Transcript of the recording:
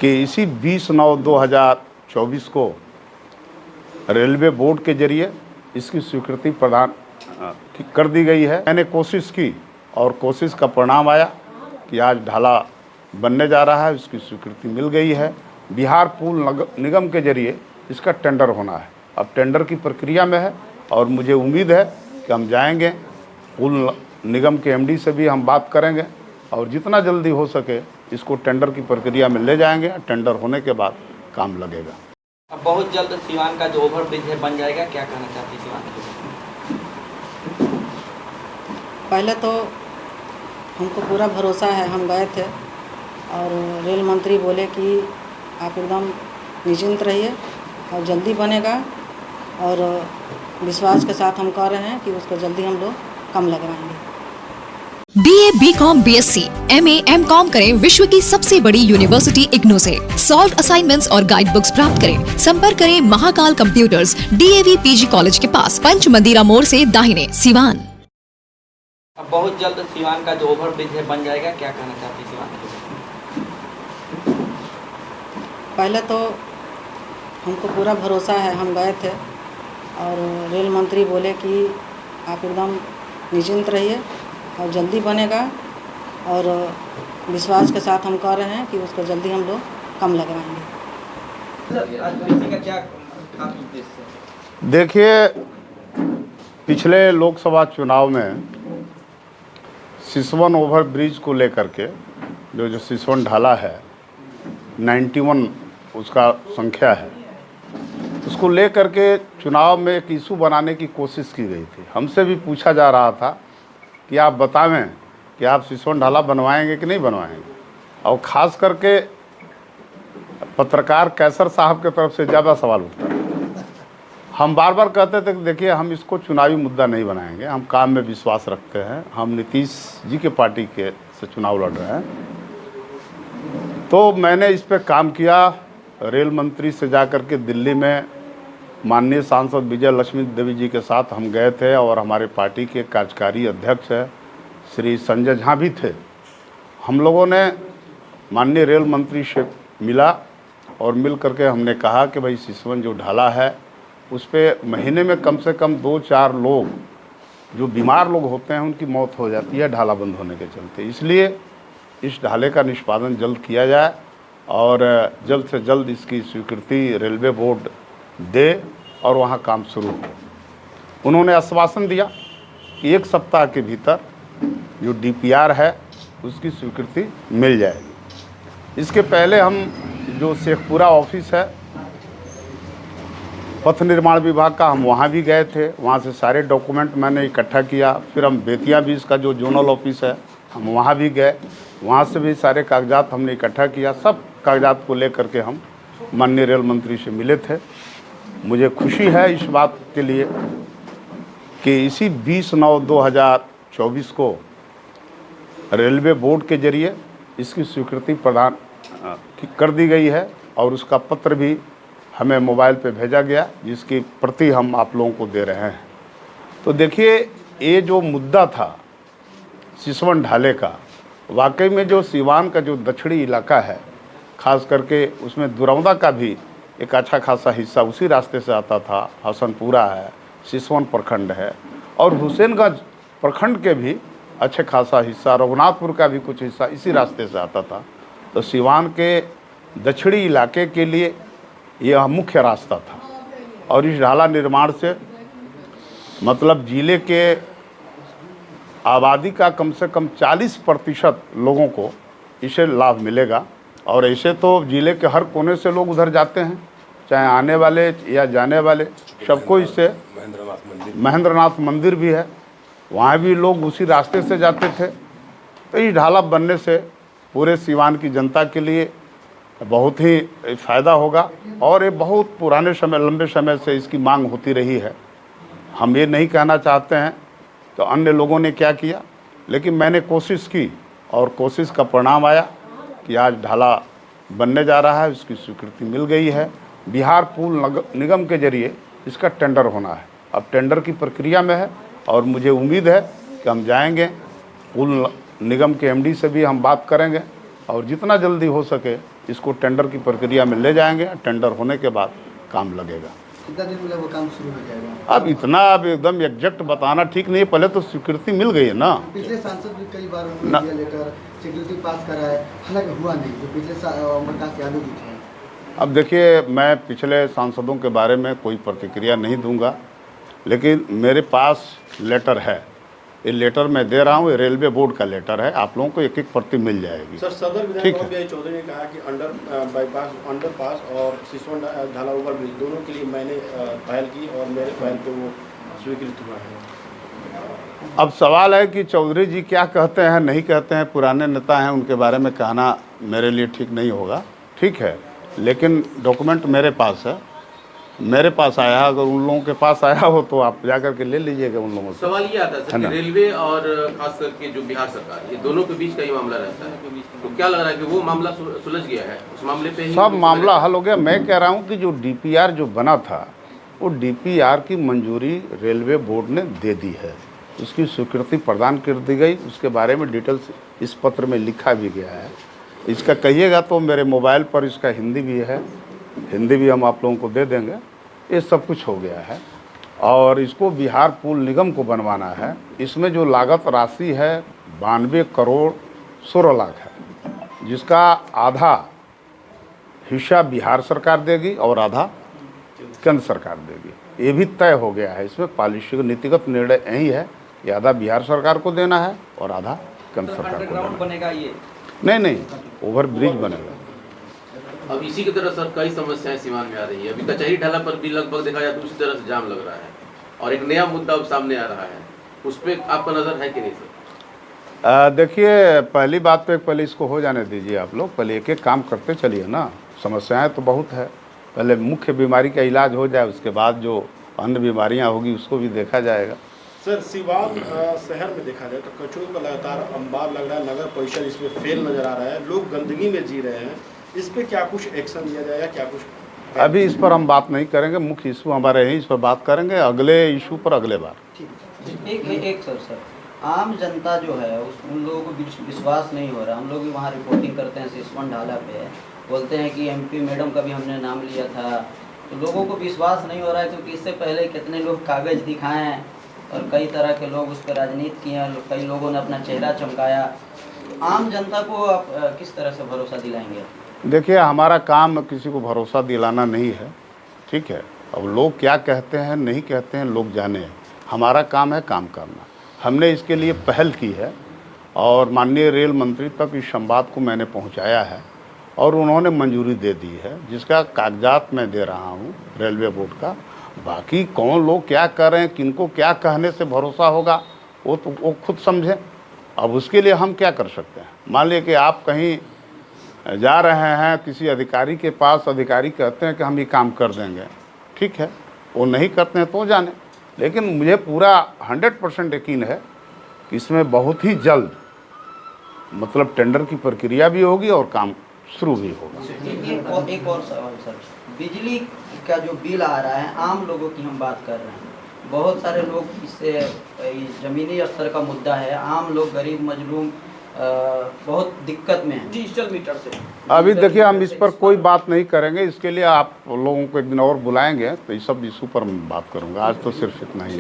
कि इसी 20/9/2024 को रेलवे बोर्ड के जरिए इसकी स्वीकृति प्रदान कर दी गई है। मैंने कोशिश की और कोशिश का परिणाम आया कि आज ढाला बनने जा रहा है, इसकी स्वीकृति मिल गई है। बिहार पुल निगम के जरिए इसका टेंडर होना है, अब टेंडर की प्रक्रिया में है और मुझे उम्मीद है कि हम जाएंगे, पुल निगम के एमडी से भी हम बात करेंगे और जितना जल्दी हो सके इसको टेंडर की प्रक्रिया में ले जाएंगे। टेंडर होने के बाद काम लगेगा। अब बहुत जल्द सिवान का जो ओवरब्रिज है बन जाएगा, क्या कहना चाहती है सिवान के? पहले तो हमको पूरा भरोसा है, हम गए थे और रेल मंत्री बोले कि आप एकदम निश्चिंत रहिए और जल्दी बनेगा, और विश्वास के साथ हम कह रहे हैं कि उसको जल्दी हम लोग काम लगवाएंगे। BA, BCom, BSc, MA, MCom करें विश्व की सबसे बड़ी यूनिवर्सिटी इग्नू से। सॉल्व असाइनमेंट्स और गाइड बुक्स प्राप्त करें। संपर्क करें Mahakal computers, DAV PG college के पास, पंच मंदिरा मोड़ से दाहिने, सिवान। अब बहुत जल्द सिवान का जो ओवरब्रिज है बन जाएगा, क्या कहना चाहती है सिवान के? पहले तो हमको पूरा भरोसा है, हम गए थे और रेल मंत्री बोले कि आप एकदम निश्चिंत रहिए और जल्दी बनेगा, और विश्वास के साथ हम कह रहे हैं कि उसको जल्दी हम लोग काम लगवाएंगे। देखिए, पिछले लोकसभा चुनाव में सिसवन ओवर ब्रिज को लेकर के जो सिसवन ढाला है 91 उसका संख्या है, उसको लेकर के चुनाव में एक इशू बनाने की कोशिश की गई थी। हमसे भी पूछा जा रहा था कि आप बतावें कि आप सिसवन ढाला बनवाएंगे कि नहीं बनवाएंगे, और ख़ास करके पत्रकार कैसर साहब के तरफ से ज़्यादा सवाल उठता है। हम बार बार कहते थे कि देखिए, हम इसको चुनावी मुद्दा नहीं बनाएंगे, हम काम में विश्वास रखते हैं, हम नीतीश जी के पार्टी के से चुनाव लड़ रहे हैं। तो मैंने इस पर काम किया, रेल मंत्री से जा कर के दिल्ली में माननीय सांसद विजय लक्ष्मी देवी जी के साथ हम गए थे, और हमारे पार्टी के कार्यकारी अध्यक्ष है श्री संजय झा भी थे। हम लोगों ने माननीय रेल मंत्री से मिला और मिल करके हमने कहा कि भाई सिसवन जो ढाला है उस पर महीने में कम से कम 2-4 लोग जो बीमार लोग होते हैं उनकी मौत हो जाती है ढाला बंद होने के चलते। इसलिए इस ढाले का निष्पादन जल्द किया जाए और जल्द से जल्द इसकी स्वीकृति रेलवे बोर्ड दे और वहाँ काम शुरू हो। उन्होंने आश्वासन दिया कि 1 सप्ताह के भीतर जो DPR है उसकी स्वीकृति मिल जाएगी। इसके पहले हम जो शेखपुरा ऑफिस है पथ निर्माण विभाग का, हम वहाँ भी गए थे, वहाँ से सारे डॉक्यूमेंट मैंने इकट्ठा किया। फिर हम बेतिया भी इसका जो जोनल ऑफिस है हम वहाँ भी गए, वहाँ से भी सारे कागजात हमने इकट्ठा किया। सब कागजात को लेकर के हम माननीय रेल मंत्री से मिले थे। मुझे खुशी है इस बात के लिए कि इसी 20/9/2024 को रेलवे बोर्ड के जरिए इसकी स्वीकृति प्रदान कर दी गई है और उसका पत्र भी हमें मोबाइल पे भेजा गया, जिसकी प्रति हम आप लोगों को दे रहे हैं। तो देखिए, ये जो मुद्दा था सिसवन ढाले का, वाकई में जो सिवान का जो दक्षिणी इलाका है, खास करके उसमें दुरौदा का भी एक अच्छा खासा हिस्सा उसी रास्ते से आता था। हसनपुरा है, सिसवन प्रखंड है और हुसैनगंज प्रखंड के भी अच्छे खासा हिस्सा, रघुनाथपुर का भी कुछ हिस्सा इसी रास्ते से आता था। तो सिवान के दक्षिणी इलाके के लिए यह मुख्य रास्ता था और इस ढाला निर्माण से मतलब जिले के आबादी का कम से कम 40% लोगों को इससे लाभ मिलेगा। और ऐसे तो जिले के हर कोने से लोग उधर जाते हैं, चाहे आने वाले या जाने वाले, सबको इससे महेंद्रनाथ मंदिर भी है, वहाँ भी लोग उसी रास्ते से जाते थे। तो इस ढाला बनने से पूरे सिवान की जनता के लिए बहुत ही फ़ायदा होगा और ये बहुत पुराने समय, लंबे समय से इसकी मांग होती रही है। हम ये नहीं कहना चाहते हैं तो अन्य लोगों ने क्या किया, लेकिन मैंने कोशिश की और कोशिश का परिणाम आया कि आज ढाला बनने जा रहा है, उसकी स्वीकृति मिल गई है। बिहार पुल निगम के जरिए इसका टेंडर होना है, अब टेंडर की प्रक्रिया में है और मुझे उम्मीद है कि हम जाएंगे, पुल निगम के एमडी से भी हम बात करेंगे और जितना जल्दी हो सके इसको टेंडर की प्रक्रिया में ले जाएंगे, टेंडर होने के बाद काम लगेगा। कितना दिन में वो काम शुरू हो जाएगा? अब इतना अब एकदम एग्जैक्ट बताना ठीक नहीं है, पहले तो स्वीकृति मिल गई है ना। पिछले सांसद भी कई बार उन्होंने दिया लेटर, स्वीकृति पास करा है, हालांकि हुआ नहीं। जो पिछले अमरकांत यादव जी थे। अब देखिए, मैं पिछले सांसदों के बारे में कोई प्रतिक्रिया नहीं दूंगा, लेकिन मेरे पास लेटर है, ये लेटर मैं दे रहा हूँ, ये रेलवे बोर्ड का लेटर है, आप लोगों को एक एक प्रति मिल जाएगी। सर, सदर विधायक बिहारी चौधरी ने कहा कि अंडरपास और सिसवन ढाला ओवरब्रिज दोनों के लिए मैंने पहल की और मेरे पहल पे वो स्वीकृत हुआ है। अब सवाल है कि चौधरी जी क्या कहते हैं नहीं कहते हैं, पुराने नेता हैं, उनके बारे में कहना मेरे लिए ठीक नहीं होगा, ठीक है, लेकिन डॉक्यूमेंट मेरे पास है, मेरे पास आया, अगर उन लोगों के पास आया हो तो आप जाकर के ले लीजिएगा उन लोगों से। सवाल ये आता है सर कि रेलवे और खास करके जो बिहार सरकार, ये दोनों के बीच का ही मामला रहता है, तो क्या लग रहा है कि वो मामला सुलझ गया है, उस मामले पे ही सब मामला हल हो गया। मैं कह रहा हूँ कि जो डीपीआर जो बना था, वो डीपीआर की मंजूरी रेलवे बोर्ड ने दे दी है, उसकी स्वीकृति प्रदान कर दी गई, उसके बारे में डिटेल्स इस पत्र में लिखा भी गया है। इसका कहिएगा तो मेरे मोबाइल पर इसका हिंदी भी है, हिंदी भी हम आप लोगों को दे देंगे। ये सब कुछ हो गया है और इसको बिहार पुल निगम को बनवाना है। इसमें जो लागत राशि है 92 करोड़ 16 लाख है, जिसका आधा हिस्सा बिहार सरकार देगी और आधा केंद्र सरकार देगी। ये भी तय हो गया है, इसमें पॉलिसी का नीतिगत निर्णय यही है कि आधा बिहार सरकार को देना है और आधा केंद्र सरकार को देना है। बनेगा ये? नहीं, ओवर ब्रिज बनेगा। अब इसी की तरह सर कई समस्याएं सीवान में आ रही है। अभी कचहरी ढाला पर भी लगभग देखा जाए दूसरी तरह से जाम लग रहा है और एक नया मुद्दा अब सामने आ रहा है, उस पर आपका नज़र है कि नहीं सर? देखिए, पहली बात तो पहले इसको हो जाने दीजिए आप लोग, पहले एक एक काम करते चलिए ना। समस्याएं तो बहुत है, पहले मुख्य बीमारी का इलाज हो जाए, उसके बाद जो अन्य बीमारियां होगी उसको भी देखा जाएगा। सर, सीवान शहर में देखा जाए तो कचरों का लगातार अंबार लग रहा है, नगर परिषद इसमें फेल नजर आ रहा है, लोग गंदगी में जी रहे हैं, इस पे क्या कुछ एक्शन लिया जाएगा, क्या कुछ? अभी इस पर हम बात नहीं करेंगे, मुख्य इशू हमारे हैं, इस पर बात करेंगे अगले इशू पर अगले बार। एक सर आम जनता जो है उन लोगों को विश्वास नहीं हो रहा। हम लोग भी वहाँ रिपोर्टिंग करते हैं सिसवन ढाला पे, बोलते हैं कि एमपी मैडम का भी हमने नाम लिया था, तो लोगों को विश्वास नहीं हो रहा है, क्योंकि इससे पहले कितने लोग कागज़ दिखाए हैं और कई तरह के लोग उस पर राजनीति किए हैं, कई लोगों ने अपना चेहरा चमकाया। तो आम जनता को आप किस तरह से भरोसा दिलाएंगे? देखिए, हमारा काम किसी को भरोसा दिलाना नहीं है, ठीक है। अब लोग क्या कहते हैं नहीं कहते हैं लोग जाने, हमारा काम है काम करना। हमने इसके लिए पहल की है और माननीय रेल मंत्री तक इस संवाद को मैंने पहुंचाया है और उन्होंने मंजूरी दे दी है, जिसका कागजात मैं दे रहा हूं रेलवे बोर्ड का। बाकी कौन लोग क्या कर रहे हैं, किनको क्या कहने से भरोसा होगा, वो तो वो खुद समझें। अब उसके लिए हम क्या कर सकते हैं? मान लीजिए कि आप कहीं जा रहे हैं किसी अधिकारी के पास, अधिकारी कहते हैं कि हम ये काम कर देंगे, ठीक है, वो नहीं करते हैं तो जाने, लेकिन मुझे पूरा 100% यकीन है कि इसमें बहुत ही जल्द मतलब टेंडर की प्रक्रिया भी होगी और काम शुरू भी होगा। एक और सवाल सर, बिजली का जो बिल आ रहा है, आम लोगों की हम बात कर रहे हैं, बहुत सारे लोग इससे ज़मीनी स्तर का मुद्दा है, आम लोग गरीब मजलूम बहुत दिक्कत में है डिजिटल मीटर से। अभी देखिए, हम इस पर कोई बात नहीं करेंगे, इसके लिए आप लोगों को एक दिन और बुलाएंगे तो इस सब इशू पर मैं बात करूंगा। आज तो सिर्फ इतना ही।